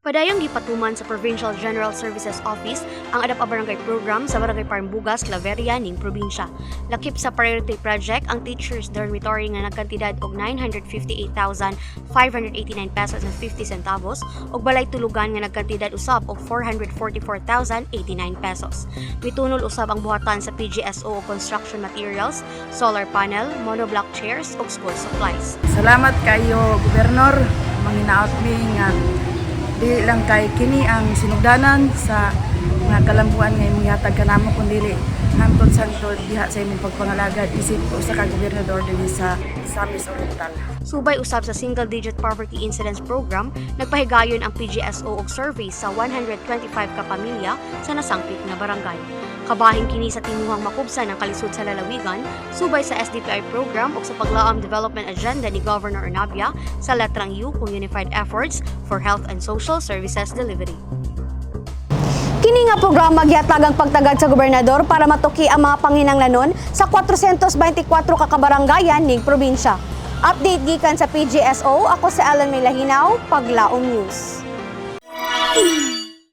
Padayong gipatuman sa Provincial General Services Office ang Adap a Barangay program sa Barangay Parmbugas, Claveria ning probinsya. Lakip sa priority project ang teachers dormitory nga nagkantidad og 958,589 pesos and 50 centavos ug balay tulugan nga nagkantidad usab og 444,089 pesos. Mitunol usab ang buhatan sa Pgso og construction materials, solar panel, monoblock chairs ug school supplies. Salamat kayo, Gobernador. Manginaot mi nga di lang kay kini ang sinugdanan sa mga kalambuan nga imong ihatag kanamo kun dili hangtod-sangtod diha sa imong pagpangalagad isip usa ka gobernador dinhi sa Misamis Oriental. Subay usab sa single-digit poverty incidence program, nagpahigayon ang Pgso og survey sa 125 ka pamilya sa nasangpit nga barangay. Kabahin kini sa timuhang makubsan ng kalisod sa lalawigan, subay sa SDPI program o sa paglaom development agenda ni Governor Navia sa letrang U kung Unified Efforts for Health and Social Services Delivery. Kini nga programa gihatag ang pagtagad sa gobernador para matuki ang mga panginahanglanon sa 424 ka kabarangayan ning probinsya. Update gikan sa Pgso, ako si Alan May Lahinaw, Paglaom News.